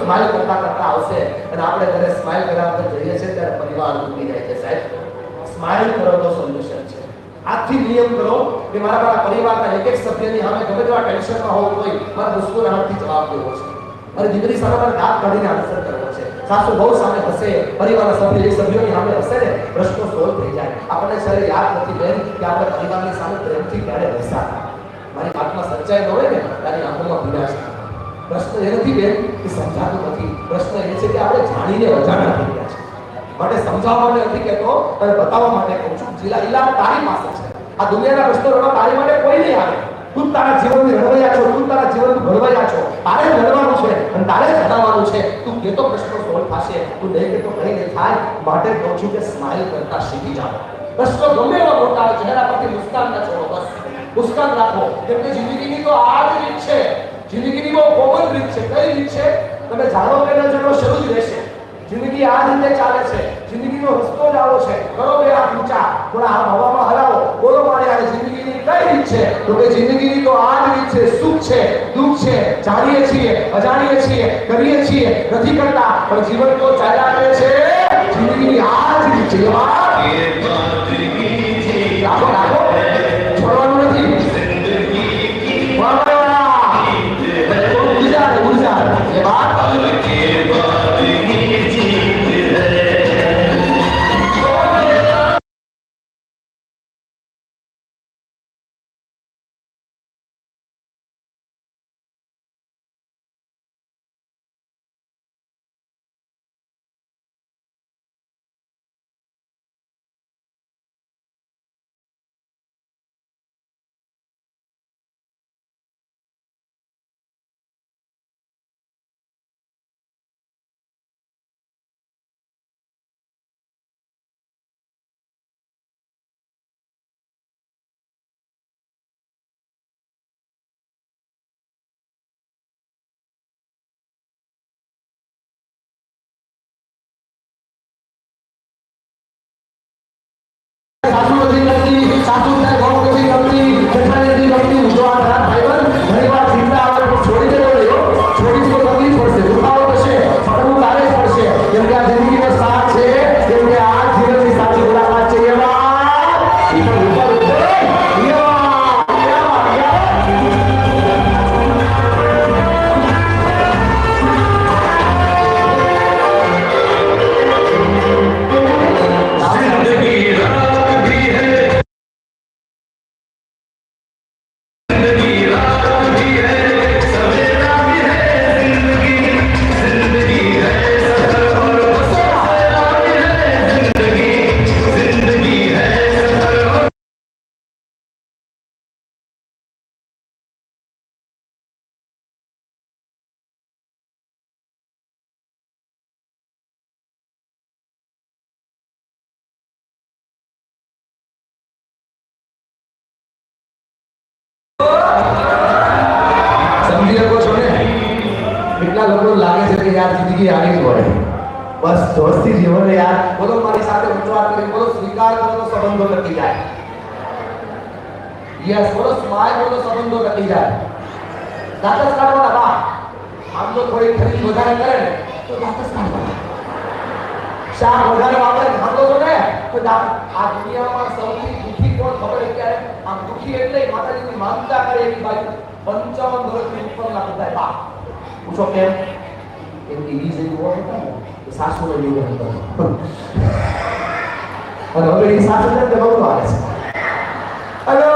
Smile કરતા કરતા આવશે અને આપણે ઘરે સ્માઈલ કરવા પર જઈએ છીએ ત્યારે પરિવાર તૂટી જાય છે સાહેબ. સ્માઈલ કરો તો સોલ્યુશન છે. આજથી નિયમ કરો કે મારા પરિવારના એક એક સભ્યની સામે ગમે તેવા ટેન્શનમાં હોવું કોઈ મારા મુસ્કુરાહટથી જવાબ દેવો છે. મારી દીકરી સામે મારે દાંત કાઢીને આન્સર કરવો છે. સાસુ બહુ સામે હશે, પરિવારના સભ્યોની સામે હશે ને પ્રશ્નો સોલ્વ થઈ જાય. આપણને જ્યારે યાદ નથી બેન કે આપણે પરિવારની સામે પ્રેમથી ક્યારે હસતા. મારી વાતમાં સચ્ચાઈ ન હોય ને તારી આંખોમાં ભીનાશ. પ્રશ્ન એ નથી બેન કે સમજાતું નથી, પ્રશ્ન એ છે કે આપણે જાણીને અજાણ્યા થઈ ગયા છે. માટે સમજાવવા માટે નથી કહેતો, અને બતાવવા માટે કહું છું. જિલ્લા ઇલામ તારી પાસે છે. આ દુનિયાના પ્રશ્નો રડવા તારી માટે કોઈ નહીં આવે. તું તારા જીવનની રડવૈયા છો, તું તારા જીવનનું ભરવૈયા છો. તારે જ લડવાનું છે અને તારે જ હટાવવાનું છે. તું કેતો પ્રશ્નો સોલ્વ થશે, તું નહીં કેતો કંઈ નહીં થાય. માટે કહું છું કે સ્માઇલ કરતા શીખી જાઓ. પ્રશ્નો ગમે એવા મોટા હોય, ચહેરા પરથી મુસ્કાન ના છોડો, બસ મુસ્કાન રાખો. કેમ કે જિંદગીની તો આ જ રીત છે. જિંદગીની બહુ કોમન રીત છે. કઈ રીત છે તમે જાણો કે ન જાણો શરૂ જ રહેશે. જિંદગી આ રીતે ચાલે છે. જિંદગીનો રસ્તો જ આવો છે. કરો બે હાથ ઊંચા, થોડા આ હવામાં હલાવો, બોલો મારે આ જિંદગીની કઈ રીત છે? તો કે જિંદગીની તો આ જ રીત છે. સુખ છે, દુઃખ છે, જાણીએ છીએ, અજાણીએ છીએ, કરીએ છીએ, નથી કરતા, પણ જીવન તો ચાલ્યા કરે છે. જિંદગીની આ જ રીત છે. રાખો રાખો, છોડવાનું નથી. ઉર્જા એ વાત જિંદગી આવી જ હોય. બસ જોશથી જીવન યાર. બોલો મારી સાથે ઊંચો હાથ કરી બોલો, સ્વીકાર કરો તો સંબંધો ટકી જાય. યસ બોલો, સ્માઈલ બોલો, સંબંધો ટકી જાય. દાંત જ કાઢવાના બા. આમ તો થોડી ખરીદ વધારે કરે ને તો દાંત જ કાઢવાના. શાક વધારે વાપરે ખાતો છો ને તો આ દુનિયામાં સૌથી દુઃખી કોણ ખબર છે ક્યારે? આમ દુઃખી એટલે માતાજીની માનતા કરે એવી બાજુ 55 વર્ષની ઉપરના બધા બા. પૂછો કેમ? કેમ કે ઈ જેવું હોય હતા ને એ સાસુને લીધે હતો. અને હવે એ સાસુ છે તે બહુ આવે છે. હેલો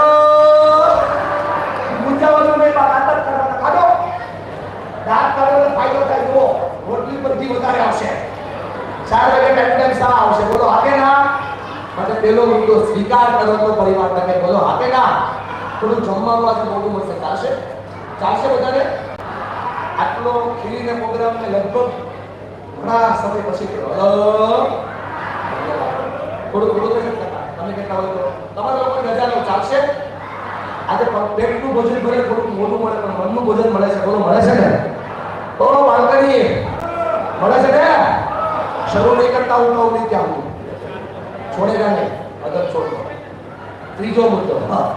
પૂછાવાનું નહીં, દાંત કાઢવાના. કાઢો દાંત કાઢવાનો ફાયદો થાય. જુઓ રોટલી પર ઘી વધારે આવશે. 4 વાગે ટાઈમ સા આવશે. બોલો હાકે ના. માટે પેલો મુદ્દો સ્વીકાર કરો તો પરિવાર ટકે. બોલો હાકે ના. થોડું જમવાનું આજે મોટું મળશે. ચાલશે? ચાલશે બધાને? આટલો ખીલીને પ્રોગ્રામને લગભગ ઘણા સમય પછી થોડું તમે કેટલા હોય તો તમારા લોકોની રજાનો ચાલશે? આજે પેટનું ભોજન ભલે થોડું મોટું મળે પણ મનનું ભોજન મળે છે. બોલો મળે છે ને? ઓ બાળકની મળે છે ને? શરૂ નહીં કરતા હું કહું નહીં ક્યાં હું છોડેગા નહીં. અગર છોડો. ત્રીજો મુદ્દો, હા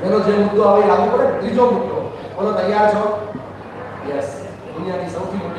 એનો જે મુદ્દો આવે લાગુ પડે. ત્રીજો મુદ્દો બોલો, તૈયાર છો? યસ. દુનિયાની સૌથી મોટી